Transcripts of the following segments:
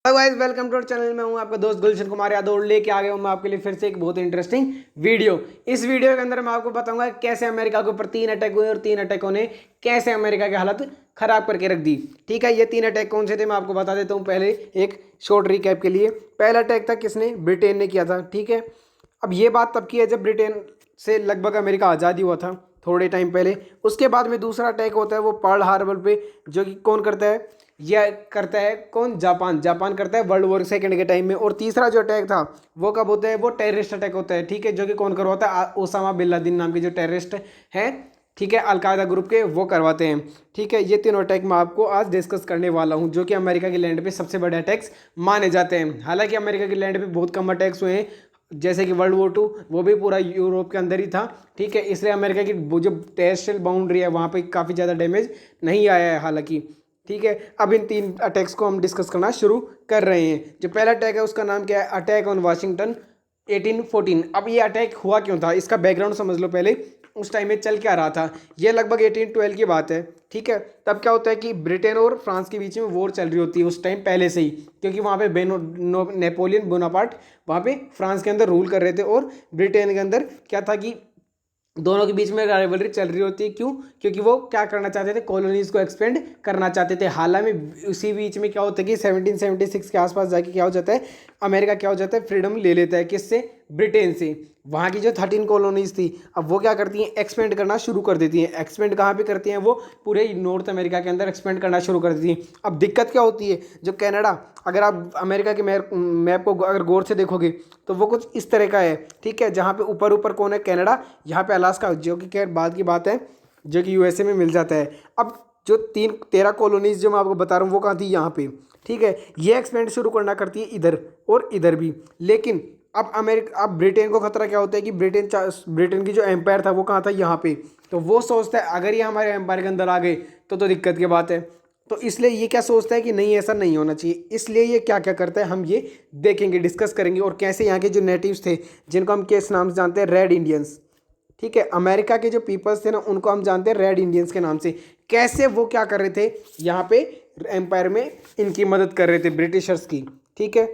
Hello guys, welcome to our channel. में हूं आपका दोस्त गुलशन कुमार यादव और लेके आ गया हूं मैं आपके लिए फिर से एक बहुत इंटरेस्टिंग वीडियो। इस वीडियो के अंदर मैं आपको बताऊंगा कैसे अमेरिका के ऊपर 3 अटैक हुए और 3 अटैकों ने कैसे अमेरिका की हालत खराब करके रख दी। ठीक है, ये 3 अटैक कौन से थे मैं आपको बता देता हूँ। पहले एक शॉर्ट रिकैप के लिए, पहला अटैक था किसने, ब्रिटेन ने किया था। ठीक है, अब ये बात तब की है जब ब्रिटेन से लगभग अमेरिका आज़ादी हुआ था थोड़े टाइम पहले। उसके बाद में दूसरा अटैक होता है वो पर्ल हार्बर पे, जो कि कौन करता है, यह करता है कौन, जापान। जापान करता है वर्ल्ड वॉर सेकंड के टाइम में। और तीसरा जो अटैक था वो कब होता है, वो टेररिस्ट अटैक होता है। ठीक है, जो कि कौन करवाता है, ओसामा बिन लादेन नाम के जो टेररिस्ट हैं, ठीक है, अलकायदा ग्रुप के, वो करवाते हैं। ठीक है, ये तीनों अटैक मैं आपको आज डिस्कस करने वाला हूं, जो कि अमेरिका के लैंड पे सबसे बड़े अटैक्स माने जाते हैं। हालांकि अमेरिका के लैंड पे बहुत कम अटैक्स हुए हैं, जैसे कि वर्ल्ड वॉर 2, वो भी पूरा यूरोप के अंदर ही था। ठीक है, इसलिए अमेरिका की वो जो टेरेस्ट्रियल बाउंड्री है वहाँ पे काफ़ी ज़्यादा डैमेज नहीं आया है हालांकि। ठीक है, अब इन 3 अटैक्स को हम डिस्कस करना शुरू कर रहे हैं। जो पहला अटैक है उसका नाम क्या है, अटैक ऑन वाशिंगटन 1814। अब ये अटैक हुआ क्यों था, इसका बैकग्राउंड समझ लो पहले। उस टाइम में चल क्या रहा था, ये लगभग 1812 की बात है। ठीक है, तब क्या होता है कि ब्रिटेन और फ्रांस के बीच में वॉर चल रही होती है उस टाइम पहले से ही, क्योंकि वहाँ पे नेपोलियन बोनापार्ट वहाँ पे फ्रांस के अंदर रूल कर रहे थे और ब्रिटेन के अंदर क्या था कि दोनों के बीच में राइवलरी चल रही होती है। क्यों? क्योंकि वो क्या करना चाहते थे, कॉलोनीज को एक्सपेंड करना चाहते थे। हालांकि उसी बीच में क्या होता है कि 1776 के आसपास जाके क्या हो जाता है, अमेरिका क्या हो जाता है, फ्रीडम ले लेता है। किससे? ब्रिटेन से। वहाँ की जो 13 कॉलोनीज थी, अब वो क्या करती हैं, एक्सपेंड करना शुरू कर देती हैं। एक्सपेंड कहाँ पे करती हैं, वो पूरे नॉर्थ अमेरिका के अंदर एक्सपेंड करना शुरू कर देती हैं। अब दिक्कत क्या होती है, जो कनाडा, अगर आप अमेरिका के मैप को अगर गौर से देखोगे तो वो कुछ इस तरह का है। ठीक है, जहाँ पे ऊपर ऊपर कौन है, कनाडा, यहाँ पे अलास्का, जो कि खैर बाद की बात है, जो कि यूएसए में मिल जाता है। अब जो 13 कॉलोनीज जो मैं आपको बता रहा हूँ वो कहाँ थी, यहाँ पे। ठीक है, ये एक्सपेंड शुरू करना करती है इधर और इधर भी। लेकिन अब ब्रिटेन को खतरा क्या होता है कि ब्रिटेन की जो एम्पायर था वो कहाँ था, यहाँ पे। तो वो सोचता है अगर ये हमारे एम्पायर के अंदर आ गए तो दिक्कत की बात है। तो इसलिए ये क्या सोचता है कि नहीं, ऐसा नहीं होना चाहिए। इसलिए ये क्या क्या करता है हम ये देखेंगे, डिस्कस करेंगे। और कैसे यहाँ के जो नेटिव्स थे, जिनको हम किस नाम से जानते हैं, रेड इंडियंस। ठीक है, अमेरिका के जो पीपल्स थे ना, उनको हम जानते हैं रेड इंडियंस के नाम से। कैसे वो क्या कर रहे थे यहाँ पे एम्पायर में, इनकी मदद कर रहे थे, ब्रिटिशर्स की। ठीक है,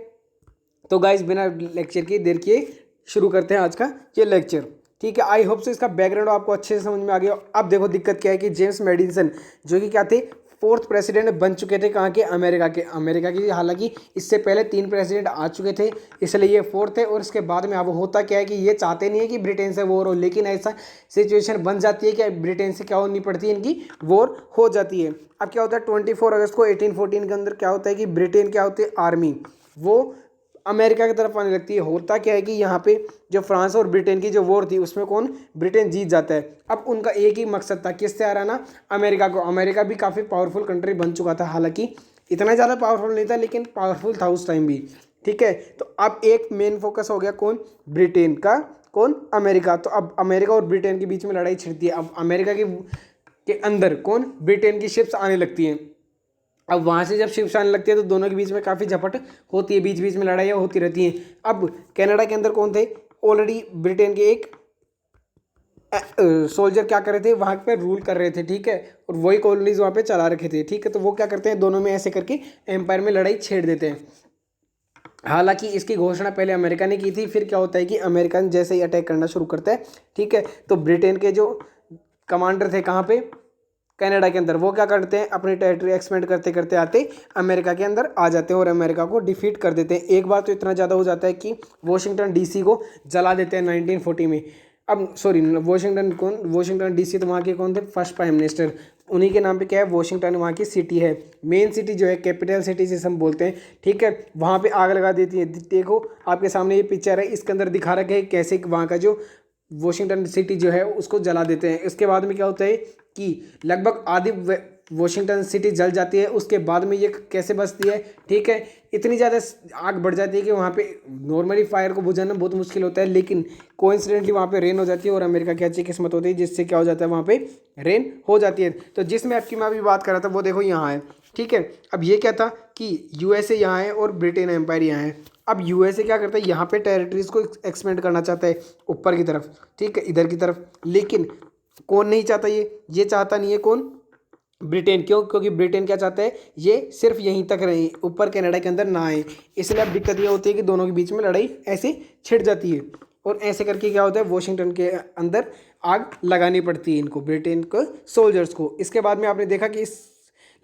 तो गाइस बिना लेक्चर की देर किए शुरू करते हैं आज का ये लेक्चर। ठीक है, आई होप से इसका बैकग्राउंड आपको अच्छे से समझ में आ गया। अब देखो दिक्कत क्या है कि जेम्स मेडिसन, जो कि क्या थे, 4th प्रेसिडेंट बन चुके थे, कहाँ के, अमेरिका की। हालांकि इससे पहले 3 प्रेसिडेंट आ चुके थे, इसलिए ये 4th है। और इसके बाद में अब होता क्या है कि ये चाहते नहीं है कि ब्रिटेन से वॉर हो, लेकिन ऐसा सिचुएशन बन जाती है कि ब्रिटेन से क्या होनी पड़ती है, इनकी वॉर हो जाती है। अब क्या होता है, 24 अगस्त को 1814 के अंदर क्या होता है कि ब्रिटेन क्या होती है, आर्मी, वो अमेरिका की तरफ आने लगती है। होता क्या है कि यहाँ पे जो फ्रांस और ब्रिटेन की जो वॉर थी उसमें कौन, ब्रिटेन जीत जाता है। अब उनका एक ही मकसद था, किससे हराना, अमेरिका को। अमेरिका भी काफ़ी पावरफुल कंट्री बन चुका था, हालांकि इतना ज़्यादा पावरफुल नहीं था, लेकिन पावरफुल था उस टाइम भी। ठीक है, तो अब एक मेन फोकस हो गया कौन, ब्रिटेन का, कौन, अमेरिका। तो अब अमेरिका और ब्रिटेन के बीच में लड़ाई छिड़ती है। अब अमेरिका के अंदर कौन, ब्रिटेन की शिप्स आने लगती हैं। अब वहाँ से जब शिप्स आने लगती है तो दोनों के बीच में काफ़ी झपट होती है, बीच बीच में लड़ाइयाँ होती रहती हैं। अब कनाडा के अंदर कौन थे, ऑलरेडी ब्रिटेन के एक सोल्जर क्या कर रहे थे, वहाँ पे रूल कर रहे थे। ठीक है, और वही कॉलोनीज वहाँ पे चला रखे थे। ठीक है, तो वो क्या करते हैं, दोनों में ऐसे करके एम्पायर में लड़ाई छेड़ देते हैं। हालांकि इसकी घोषणा पहले अमेरिका ने की थी। फिर क्या होता है कि अमेरिकन जैसे ही अटैक करना शुरू करता है, ठीक है, तो ब्रिटेन के जो कमांडर थे कहाँ पे, कनाडा के अंदर, वो क्या करते हैं, अपनी टेरिटरी एक्सपेंड करते करते आते अमेरिका के अंदर आ जाते हैं और अमेरिका को डिफीट कर देते हैं। एक बार तो इतना ज़्यादा हो जाता है कि वॉशिंगटन डीसी को जला देते हैं 1940 में। अब सॉरी, वॉशिंगटन डीसी, तो वहाँ के कौन थे, फर्स्ट प्राइम मिनिस्टर, उन्हीं के नाम पे क्या है, वॉशिंगटन वहाँ की सिटी है, मेन सिटी जो है, कैपिटल सिटी जिसे हम बोलते हैं। ठीक है, वहाँ पे आग लगा देती है। देखो आपके सामने ये पिक्चर है, इसके अंदर दिखा रखे है कैसे वहाँ का जो वॉशिंगटन सिटी जो है उसको जला देते हैं। इसके बाद में क्या होता है कि लगभग आधी वॉशिंगटन सिटी जल जाती है। उसके बाद में ये कैसे बचती है, ठीक है, इतनी ज़्यादा आग बढ़ जाती है कि वहाँ पे नॉर्मली फायर को बुझाना बहुत मुश्किल होता है, लेकिन कोइंसिडेंटली वहाँ पे रेन हो जाती है और अमेरिका की अच्छी किस्मत होती है जिससे क्या हो जाता है, वहाँ पे रेन हो जाती है। तो जिस मैप की मैं अभी बात कर रहा था वो देखो यहाँ है। ठीक है, अब ये क्या था कि यूएसए यहाँ है और ब्रिटेन एम्पायर यहाँ है। अब यूएसए क्या करता है, यहाँ पे टेरिटरीज को एक्सपेंड करना चाहता है ऊपर की तरफ, ठीक है, इधर की तरफ। लेकिन कौन नहीं चाहता, ये चाहता नहीं है, कौन, ब्रिटेन क्यों? क्योंकि ब्रिटेन क्या चाहता है, ये सिर्फ यहीं तक रहे, ऊपर कनाडा के अंदर ना आए। इसलिए अब दिक्कत ये होती है कि दोनों के बीच में लड़ाई ऐसे छिड़ जाती है, और ऐसे करके क्या होता है, वॉशिंगटन के अंदर आग लगानी पड़ती है इनको, ब्रिटेन को सोल्जर्स को। इसके बाद में आपने देखा कि इस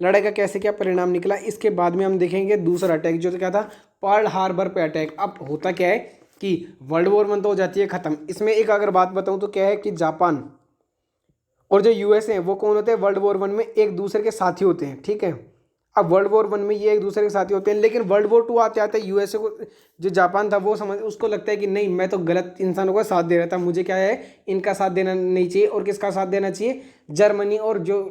लड़ाई का कैसे क्या परिणाम निकला। इसके बाद में हम देखेंगे दूसरा अटैक जो क्या था, पर्ल हार्बर पे अटैक। अब होता क्या है कि वर्ल्ड वॉर 1 तो हो जाती है ख़त्म। इसमें एक अगर बात बताऊं तो क्या है कि जापान और जो यूएसए हैं वो कौन होते हैं, वर्ल्ड वॉर 1 में एक दूसरे के साथी होते हैं, ठीक है। अब वर्ल्ड वॉर 1 में ये एक दूसरे के साथी होते हैं, लेकिन वर्ल्ड वॉर 2 आते आते यूएसए को, जो जापान था वो समझ, उसको लगता है कि नहीं, मैं तो गलत इंसानों का साथ दे रहा था, मुझे क्या है, इनका साथ देना नहीं चाहिए। और किसका साथ देना चाहिए, जर्मनी और जो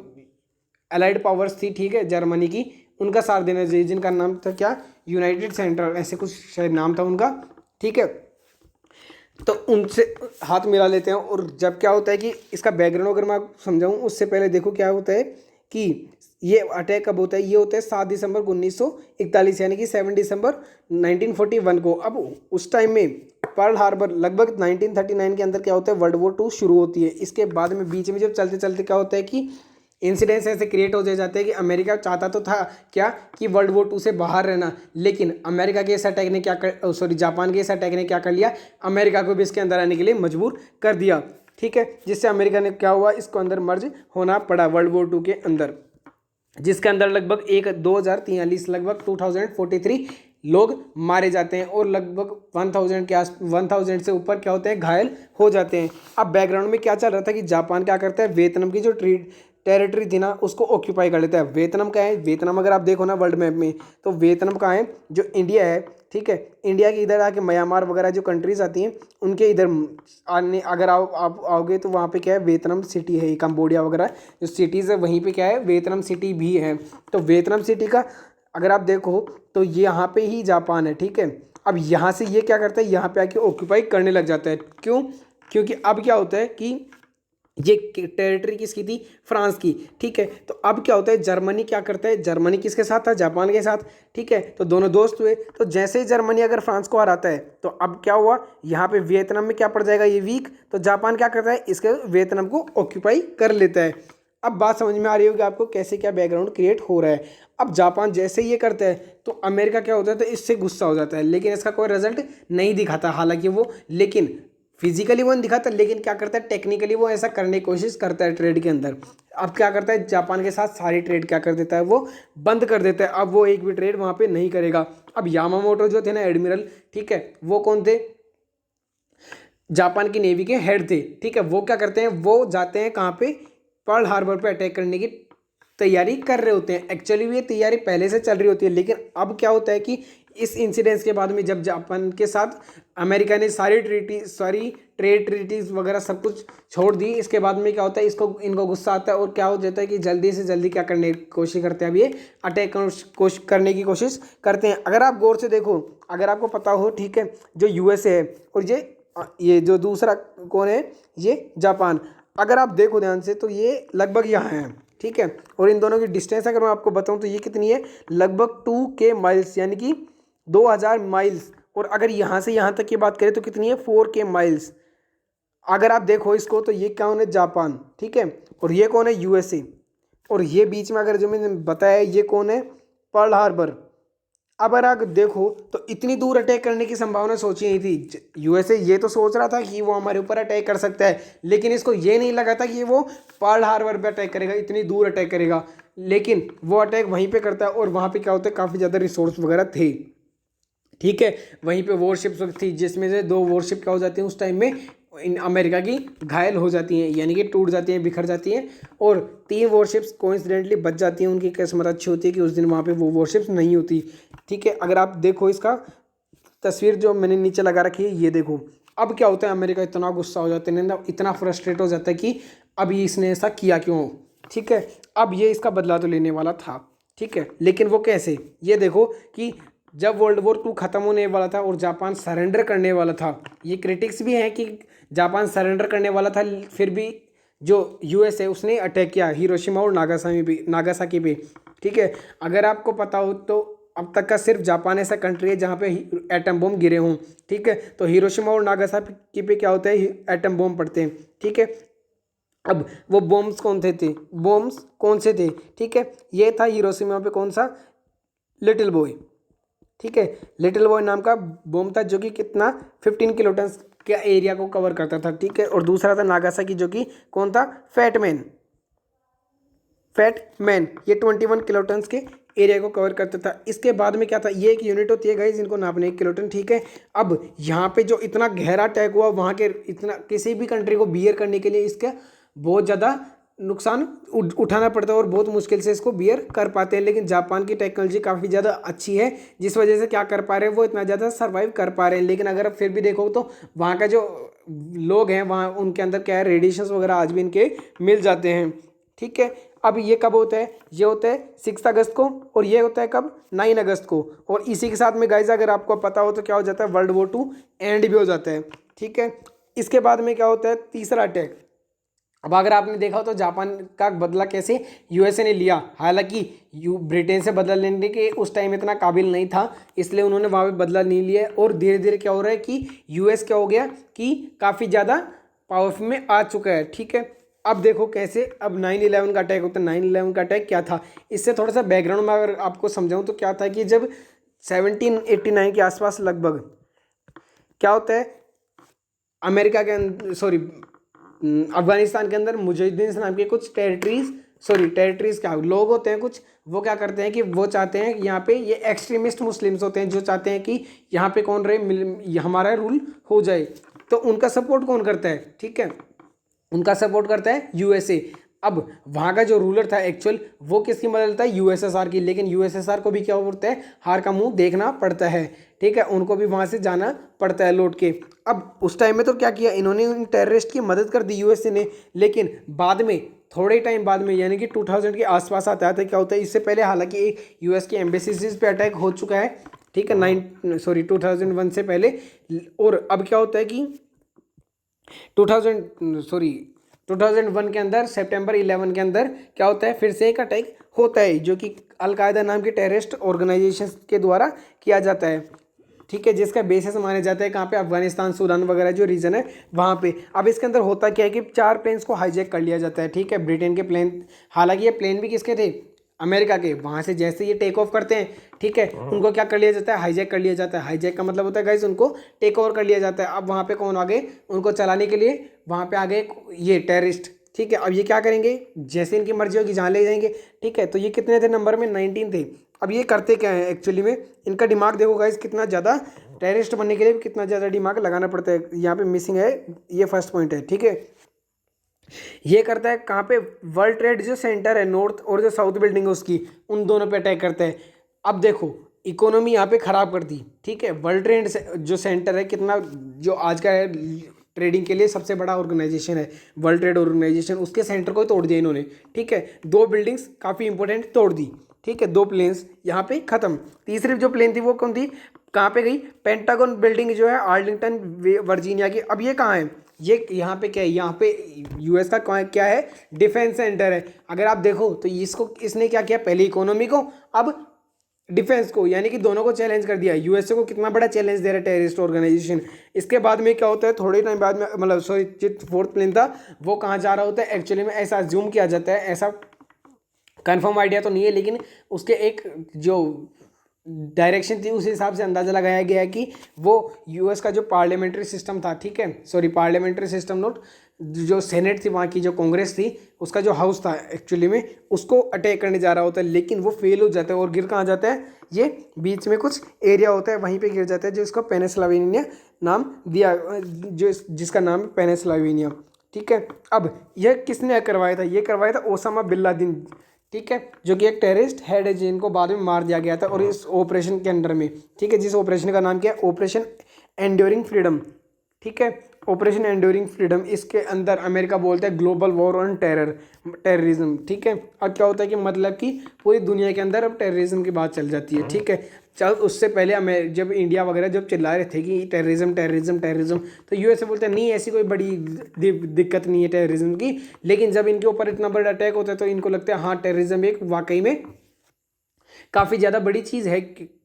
अलाइड पावर्स थी, ठीक है, जर्मनी की, उनका साथ देना चाहिए, जिनका नाम था क्या, यूनाइटेड सेंट्रल, ऐसे कुछ शायद नाम था उनका, ठीक है। तो उनसे हाथ मिला लेते हैं। और जब क्या होता है कि इसका बैकग्राउंड अगर मैं आपको समझाऊं, उससे पहले देखो क्या होता है कि ये अटैक कब होता है, ये होता है 7 दिसंबर 1941, यानी कि 7 दिसंबर 1941 को। अब उस टाइम में पर्ल हार्बर, लगभग 1939 के अंदर क्या होता है, वर्ल्ड वॉर 2 शुरू होती है। इसके बाद में बीच में जब चलते चलते क्या होता है कि इंसिडेंट्स ऐसे क्रिएट हो जाते हैं कि अमेरिका चाहता तो था क्या, कि वर्ल्ड वॉर 2 से बाहर रहना, लेकिन अमेरिका के इस अटैक ने क्या कर, सॉरी, जापान के इस अटैक ने क्या कर लिया, अमेरिका को भी इसके अंदर आने के लिए मजबूर कर दिया, ठीक है। जिससे अमेरिका ने क्या हुआ, इसको अंदर मर्ज होना पड़ा वर्ल्ड वॉर 2 के अंदर, जिसके अंदर लगभग 2043, लगभग 2043 लोग मारे जाते हैं, और लगभग 1000 के आस 1000 से ऊपर क्या होते हैं, घायल हो जाते हैं। अब बैकग्राउंड में क्या चल रहा था कि जापान क्या करता है, वियतनाम की जो टेरिटरी थी ना, उसको ऑक्यूपाई कर लेता है। वियतनाम क्या है, वियतनाम अगर आप देखो ना वर्ल्ड मैप में, तो वियतनाम कहाँ है, जो इंडिया है, ठीक है, इंडिया के इधर आके म्यांमार वगैरह जो कंट्रीज आती हैं, उनके इधर आने अगर आप आओगे तो वहाँ पे क्या है, वियतनाम सिटी है, कंबोडिया वगैरह जो सिटीज़ है, वहीं पे क्या है, वियतनाम सिटी भी है। तो वियतनाम सिटी का अगर आप देखो तो ये यहाँ पे ही जापान है, ठीक है। अब यहाँ से ये क्या करता है, यहाँ पे आके ऑक्यूपाई करने लग जाता है। क्यों? क्योंकि अब क्या होता है कि ये टेरिटरी किसकी थी, फ्रांस की, ठीक है। तो अब क्या होता है, जर्मनी क्या करता है, जर्मनी किसके साथ था, जापान के साथ, ठीक है। तो दोनों दोस्त हुए। तो जैसे ही जर्मनी अगर फ्रांस को हराता है, तो अब क्या हुआ, यहाँ पे वियतनाम में क्या पड़ जाएगा, ये वीक। तो जापान क्या करता है, इसके वियतनाम को ऑक्यूपाई कर लेता है। अब बात समझ में आ रही होगी आपको कैसे क्या बैकग्राउंड क्रिएट हो रहा है। अब जापान जैसे ये करता है तो अमेरिका क्या होता है, तो इससे गुस्सा हो जाता है, लेकिन इसका कोई रिजल्ट नहीं दिखाता हालांकि वो, लेकिन फिजिकली वो नहीं दिखाता, लेकिन क्या करता है, टेक्निकली वो ऐसा करने की कोशिश करता है ट्रेड के अंदर। अब क्या करता है, जापान के साथ सारी ट्रेड क्या कर देता है, वो बंद कर देता है। अब वो एक भी ट्रेड वहाँ पे नहीं करेगा। अब यामामोटो जो थे ना, एडमिरल, ठीक है, वो कौन थे, जापान की नेवी के हेड थे, ठीक है। वो क्या करते हैं, वो जाते हैं कहाँ पे, पर्ल हार्बर पे अटैक करने की तैयारी कर रहे होते हैं। एक्चुअली ये तैयारी पहले से चल रही होती है, लेकिन अब क्या होता है कि इस इंसिडेंस के बाद में जब जापान के साथ अमेरिका ने सारी ट्रेड ट्रीटीज वगैरह सब कुछ छोड़ दी, इसके बाद में क्या होता है, इसको इनको गुस्सा आता है, और क्या हो जाता है कि जल्दी से जल्दी क्या करने की कोशिश करते हैं, अब ये अटैक करने की कोशिश करते हैं। अगर आप गौर से देखो, अगर आपको पता हो, ठीक है, जो यूएसए है और ये जो दूसरा कौन है, ये जापान, अगर आप देखो ध्यान से तो ये लगभग यहाँ है, ठीक है। और इन दोनों की डिस्टेंस अगर मैं आपको बताऊं तो ये कितनी है, लगभग 2K माइल्स, यानी कि 2000 माइल्स। और अगर यहाँ से यहाँ तक की बात करें तो कितनी है, 4K माइल्स। अगर आप देखो इसको तो ये कौन है, जापान, ठीक है, और ये कौन है, यूएसए। और ये बीच में अगर जो मैंने बताया ये कौन है, पर्ल हार्बर। अब अगर आप देखो तो इतनी दूर अटैक करने की संभावना सोची नहीं थी। यूएसए ये तो सोच रहा था कि वो हमारे ऊपर अटैक कर सकता है, लेकिन इसको ये नहीं लगा था कि वो पर्ल हार्बर पे अटैक करेगा, इतनी दूर अटैक करेगा। लेकिन वो अटैक वहीं पे करता है, और वहाँ पे क्या होता है, काफ़ी ज़्यादा रिसोर्स वगैरह थे, ठीक है। वहीं पे वॉरशिप्स थी, जिसमें से 2 वॉरशिप क्या हो जाती हैं उस टाइम में, इन अमेरिका की घायल हो जाती हैं, यानी कि टूट जाती हैं, बिखर जाती हैं। और 3 वॉरशिप्स कोइंसिडेंटली बच जाती हैं। उनकी किस्मत अच्छी होती है कि उस दिन वहाँ पे वो वॉरशिप्स नहीं होती, ठीक है। अगर आप देखो इसका तस्वीर जो मैंने नीचे लगा रखी है, ये देखो। अब क्या होता है, अमेरिका इतना गुस्सा हो जाता है ना, इतना फ्रस्ट्रेट हो जाता है कि अब ये इसने ऐसा किया क्यों, ठीक है। अब ये इसका बदला तो लेने वाला था, ठीक है, लेकिन वो कैसे, ये देखो कि जब वर्ल्ड वॉर 2 खत्म होने वाला था और जापान सरेंडर करने वाला था, ये क्रिटिक्स भी हैं कि जापान सरेंडर करने वाला था, फिर भी जो यूएस है उसने अटैक किया हिरोशिमा और नागासाकी पे, ठीक है। अगर आपको पता हो तो अब तक का सिर्फ जापान ऐसा कंट्री है जहाँ पे एटम बम गिरे हों, ठीक है। तो हिरोशिमा और नागासाकी पे क्या होता है, एटम बम पड़ते हैं, ठीक है। अब वो बॉम्ब्स कौन से थे, ठीक है, ये था हिरोशिमा पे कौन सा, लिटिल बॉय, ठीक है, लिटिल बॉय नाम का बॉम्ब था जो कि कितना 15 किलोटन के एरिया को कवर करता था, ठीक है। और दूसरा था नागासाकी जो कि कौन था, फैट मैन, ये 21 किलोटन के एरिया को कवर करता था। इसके बाद में क्या था, ये एक यूनिट होती है गाइस जिनको नापने, 1 किलोटन, ठीक है। अब यहाँ पे जो इतना गहरा अटैक हुआ वहाँ के, इतना किसी भी कंट्री को बियर करने के लिए इसका बहुत ज़्यादा नुकसान उठाना पड़ता है और बहुत मुश्किल से इसको बियर कर पाते हैं। लेकिन जापान की टेक्नोलॉजी काफ़ी ज़्यादा अच्छी है जिस वजह से क्या कर पा रहे हैं, वो इतना ज़्यादा सर्वाइव कर पा रहे हैं। लेकिन अगर फिर भी देखो तो वहाँ का जो लोग हैं वहाँ उनके अंदर क्या है, रेडिएशन वगैरह आज भी इनके मिल जाते हैं, ठीक है। अब ये कब होता है, ये होता है 6 अगस्त को, और ये होता है कब, 9 अगस्त को। और इसी के साथ में गाइस अगर आपको पता हो तो क्या हो जाता है, वर्ल्ड वॉर 2 एंड भी हो जाता है, ठीक है। इसके बाद में क्या होता है, तीसरा अटैक। अब अगर आपने देखा हो तो जापान का बदला कैसे यूएसए ने लिया, हालांकि ब्रिटेन से बदला लेने के उस टाइम इतना काबिल नहीं था, इसलिए उन्होंने वहाँ पे बदला नहीं लिया। और धीरे धीरे क्या हो रहा है कि यूएस क्या हो गया कि काफ़ी ज़्यादा पावरफुल में आ चुका है, ठीक है। अब देखो कैसे, अब 9/11 का अटैक होता है। 9/11 का अटैक क्या था, इससे थोड़ा सा बैकग्राउंड में अगर आपको समझाऊँ तो क्या था कि जब 1789 के आसपास लगभग क्या होता है, अमेरिका के अंदर, सॉरी, अफगानिस्तान के अंदर मुजाहिदीन नाम के कुछ टेरिटरीज क्या लोग होते हैं कुछ, वो क्या करते हैं कि वो चाहते हैं कि यहाँ पे ये एक्सट्रीमिस्ट मुस्लिम्स होते हैं जो चाहते हैं कि यहाँ पे कौन रहे, हमारा रूल हो जाए। तो उनका सपोर्ट कौन करता है, ठीक है, उनका सपोर्ट करता है यूएसए। अब वहाँ का जो रूलर था एक्चुअल, वो किसकी मदद लेता है, यूएसएसआर की। लेकिन यूएसएसआर को भी क्या होता है, हार का मुंह देखना पड़ता है, ठीक है, उनको भी वहाँ से जाना पड़ता है लौट के। अब उस टाइम में तो क्या किया इन्होंने, उन टेररिस्ट की मदद कर दी यूएसए ने। लेकिन बाद में, थोड़े टाइम बाद में, यानी कि 2000 के आसपास आता है, क्या होता है, इससे पहले हालांकि एक यूएस की एम्बेसीज पे अटैक हो चुका है, ठीक है, 2001 से पहले। और अब क्या होता है कि 2001 के अंदर, सितंबर 11 के अंदर क्या होता है, फिर से एक अटैक होता है जो कि अलकायदा नाम की टेररिस्ट ऑर्गेनाइजेशन के द्वारा किया जाता है, ठीक है, जिसका बेसिस माने जाता है कहाँ पे, अफगानिस्तान, सूडान वगैरह जो रीजन है वहाँ पे। अब इसके अंदर होता क्या है कि 4 प्लेन्स को हाईजैक कर लिया जाता है, ठीक है, ब्रिटेन के प्लेन। हालांकि ये प्लेन भी किसके थे, अमेरिका के। वहाँ से जैसे ये टेक ऑफ करते हैं, ठीक है, उनको क्या कर लिया जाता है, हाईजैक कर लिया जाता है। हाईजैक का मतलब होता है गाइस उनको टेक ओवर कर लिया जाता है। अब वहाँ पे कौन आ गए, उनको चलाने के लिए वहाँ पे आ गए ये टेररिस्ट, ठीक है। अब ये क्या करेंगे, जैसे इनकी मर्जी होगी जहाँ ले जाएंगे, ठीक है। तो ये कितने थे नंबर में, 19 थे। अब ये करते क्या है एक्चुअली में, इनका दिमाग देखो गाइस कितना ज़्यादा, टेररिस्ट बनने के लिए कितना ज़्यादा दिमाग लगाना पड़ता है। यहाँ पे मिसिंग है, ये फर्स्ट पॉइंट है, ठीक है। ये करता है कहाँ पे, वर्ल्ड ट्रेड जो सेंटर है नॉर्थ और जो साउथ बिल्डिंग है उसकी, उन दोनों पे अटैक करता है। अब देखो इकोनॉमी यहाँ पे ख़राब कर दी, ठीक है। वर्ल्ड ट्रेड जो सेंटर है कितना, जो आज का है ट्रेडिंग के लिए सबसे बड़ा ऑर्गेनाइजेशन है वर्ल्ड ट्रेड ऑर्गेनाइजेशन, उसके सेंटर को तोड़ दिया इन्होंने, ठीक है। 2 बिल्डिंग्स काफ़ी इंपॉर्टेंट तोड़ दी, ठीक है, 2 प्लेन्स यहाँ पे ख़त्म। तीसरी जो प्लेन थी वो कौन थी, कहाँ पे गई, पेंटागन बिल्डिंग जो है आर्लिंगटन वर्जीनिया की। अब ये कहाँ है, ये यहाँ पे क्या है, यहाँ पे यूएस का क्या है, डिफेंस सेंटर है। अगर आप देखो तो इसको इसने क्या किया, पहले इकोनॉमी को, अब डिफेंस को, यानी कि दोनों को चैलेंज कर दिया। यूएसए को कितना बड़ा चैलेंज दे रहा है टेररिस्ट ऑर्गेनाइजेशन। इसके बाद में क्या होता है, थोड़े टाइम बाद में, मतलब सॉरी, जो फोर्थ प्लेन था वो कहाँ जा रहा होता है एक्चुअली में, ऐसा जूम किया जाता है, ऐसा कंफर्म आइडिया तो नहीं है, लेकिन उसके एक जो डायरेक्शन थी उस हिसाब से अंदाज़ा लगाया गया है कि वो यूएस का जो पार्लियामेंट्री सिस्टम था, ठीक है, सॉरी पार्लियामेंट्री सिस्टम नोट, जो सेनेट थी वहाँ की, जो कांग्रेस थी, उसका जो हाउस था एक्चुअली में, उसको अटैक करने जा रहा होता है। लेकिन वो फेल हो जाता है और गिर कहाँ जाता है, ये बीच में कुछ एरिया होता है वहीं पे गिर जाता है, जो इसको पेनिसिल्वेनिया नाम दिया, जो जिसका नाम पेनिसिल्वेनिया, ठीक है। अब यह किसने करवाया था, ये करवाया था ओसामा बिन लादेन, ठीक है, जो कि एक टेररिस्ट हेड है जिनको बाद में मार दिया गया था। और इस ऑपरेशन के अंडर में, ठीक है, जिस ऑपरेशन का नाम क्या है, ऑपरेशन एंड्योरिंग फ्रीडम, ठीक है, ऑपरेशन एंड्योरिंग फ्रीडम। इसके अंदर अमेरिका बोलता है ग्लोबल वॉर ऑन टेररिज्म, ठीक है। अब क्या होता है कि मतलब कि पूरी दुनिया के अंदर अब टेररिज्म की बात चल जाती है, ठीक है। चल उससे पहले जब इंडिया वगैरह जब चिल्ला रहे थे कि टेररिज्म टेररिज्म टेररिज्म, तो यूएसए बोलते हैं नहीं ऐसी कोई बड़ी दिक्कत नहीं है टेररिज्म की। लेकिन जब इनके ऊपर इतना बड़ा अटैक होता है तो इनको लगता है हाँ टेररिज्म एक वाकई में काफ़ी ज़्यादा बड़ी चीज़ है,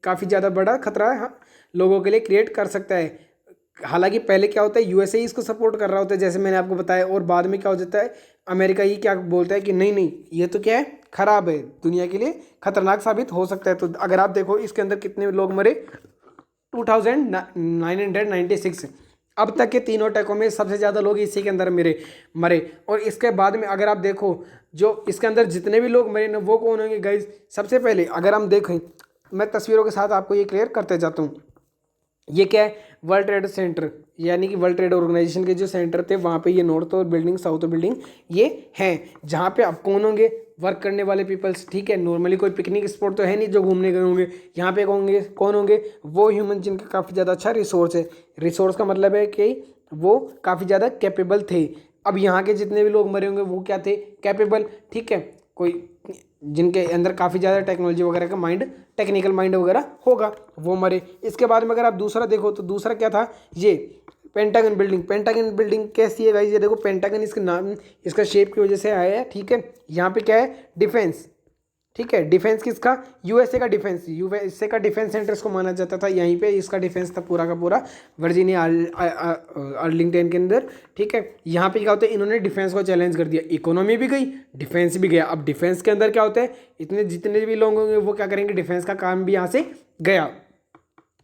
काफ़ी ज़्यादा बड़ा खतरा है, हाँ, लोगों के लिए क्रिएट कर सकता है। हालांकि पहले क्या होता है, यूएसए ही इसको सपोर्ट कर रहा होता है जैसे मैंने आपको बताया, और बाद में क्या हो जाता है, अमेरिका ही क्या बोलता है कि नहीं नहीं ये तो क्या है, खराब है, दुनिया के लिए खतरनाक साबित हो सकता है। तो अगर आप देखो इसके अंदर कितने लोग मरे, 2996। अब तक के तीनों अटैकों में सबसे ज़्यादा लोग इसी के अंदर मरे मरे। और इसके बाद में अगर आप देखो जो इसके अंदर जितने भी लोग मरे ना वो कौन होंगे गाइस, सबसे पहले अगर हम देखें, मैं तस्वीरों के साथ आपको ये क्लियर करते जाता हूँ। ये क्या है, वर्ल्ड ट्रेड सेंटर, यानी कि वर्ल्ड ट्रेड ऑर्गेनाइजेशन के जो सेंटर थे वहाँ पे ये नॉर्थ और बिल्डिंग साउथ बिल्डिंग ये हैं, जहाँ पे अब कौन होंगे, वर्क करने वाले पीपल्स। ठीक है, नॉर्मली कोई पिकनिक स्पॉट तो है नहीं जो घूमने गए होंगे, यहाँ पे कौन होंगे, वो ह्यूमन जिनका काफ़ी ज़्यादा अच्छा रिसोर्स है। रिसोर्स का मतलब है कि वो काफ़ी ज़्यादा कैपेबल थे। अब यहाँ के जितने भी लोग मरे होंगे वो क्या थे, कैपेबल। ठीक है, कोई जिनके अंदर काफ़ी ज़्यादा टेक्नोलॉजी वगैरह का माइंड, टेक्निकल माइंड वगैरह होगा, वो मरे। इसके बाद में अगर आप दूसरा देखो तो दूसरा क्या था, ये पेंटागन बिल्डिंग। पेंटागन बिल्डिंग कैसी है गाइस, ये देखो पेंटागन इसका नाम इसका शेप की वजह से आया है। ठीक है, यहाँ पे क्या है, डिफेंस। ठीक है, डिफेंस किसका, यूएसए का डिफेंस, यूएसए का डिफेंस सेंटर इसको माना जाता था। यहीं पे इसका डिफेंस था पूरा का पूरा वर्जीनिया आर्लिंगटन के अंदर। ठीक है, यहाँ पे क्या होता है, इन्होंने डिफेंस को चैलेंज कर दिया, इकोनॉमी भी गई, डिफेंस भी गया। अब डिफेंस के अंदर क्या होता है, इतने जितने भी लोग होंगे वो क्या करेंगे, डिफेंस का काम भी यहाँ से गया।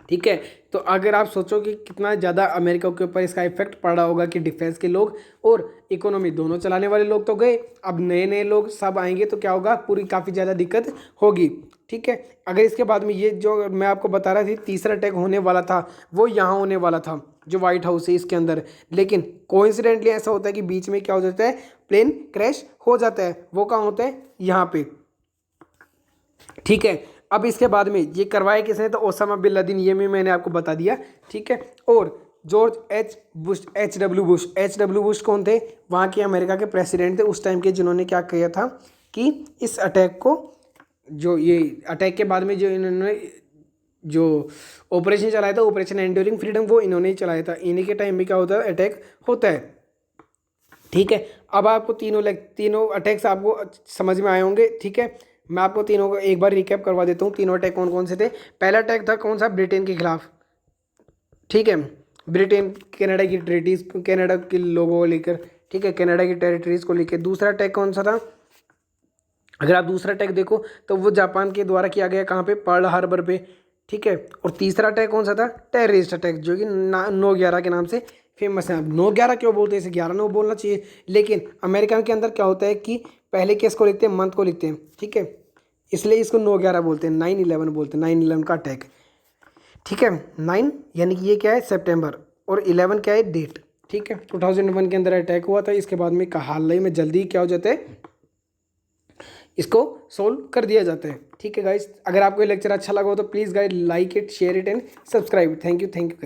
ठीक है, तो अगर आप सोचो कि कितना ज़्यादा अमेरिका के ऊपर इसका इफेक्ट पड़ा होगा कि डिफेंस के लोग और इकोनॉमी दोनों चलाने वाले लोग तो गए, अब नए नए लोग सब आएंगे तो क्या होगा, पूरी काफ़ी ज़्यादा दिक्कत होगी। ठीक है, अगर इसके बाद में ये जो मैं आपको बता रहा थी तीसरा अटैक होने वाला था वो यहाँ होने वाला था जो व्हाइट हाउस है इसके अंदर, लेकिन कोइंसिडेंटली ऐसा होता है कि बीच में क्या हो जाता है, प्लेन क्रैश हो जाता है। वो कहाँ होता है, यहाँ पे। ठीक है, अब इसके बाद में ये करवाया किसने, तो ओसामा बिन लादेन, ये भी मैंने आपको बता दिया। ठीक है, और जॉर्ज एच डब्ल्यू बुश कौन थे, वहाँ के अमेरिका के प्रेसिडेंट थे उस टाइम के, जिन्होंने क्या किया था कि इस अटैक को, जो ये अटैक के बाद में जो इन्होंने जो ऑपरेशन चलाया था, ऑपरेशन एंड्यूरिंग फ्रीडम, वो इन्होंने ही चलाया था। इन्हीं के टाइम में क्या होता है, अटैक होता है। ठीक है, अब आपको तीनों अटैक्स आपको समझ में आए होंगे। ठीक है, मैं आपको तीनों को एक बार रिकैप करवा देता हूँ, तीनों अटैक कौन कौन से थे। पहला अटैक था कौन सा, ब्रिटेन के खिलाफ। ठीक है, ब्रिटेन कनाडा की टेरिटरीज, कनाडा के लोगों को लेकर। ठीक है, कनाडा की टेरिटरीज को लेकर। दूसरा अटैक कौन सा था, अगर आप दूसरा अटैक देखो तो वो जापान के द्वारा किया गया, कहाँ पे, पर्ल हार्बर पे। ठीक है, और तीसरा अटैक कौन सा था, टेररिस्ट अटैक, जो कि 9/11 के नाम से फेमस है। अब 9/11 क्यों बोलते हैं, इसे 11/9 बोलना चाहिए, लेकिन अमेरिका के अंदर क्या होता है कि पहले केस को लिखते हैं, मंथ को लिखते हैं। ठीक है, इसलिए इसको 9/11 बोलते हैं, 9/11 बोलते हैं, 9/11 का अटैक। ठीक है, 9 यानी कि ये क्या है, सितंबर, और 11 क्या है, डेट। ठीक है, 2001 के अंदर अटैक हुआ था। इसके बाद में हाल ही में जल्दी क्या हो जाता है, इसको सोल्व कर दिया जाता है। ठीक है गाइस, अगर आपको ये लेक्चर अच्छा लगा हो तो please guys like it, share it and subscribe. Thank you guys.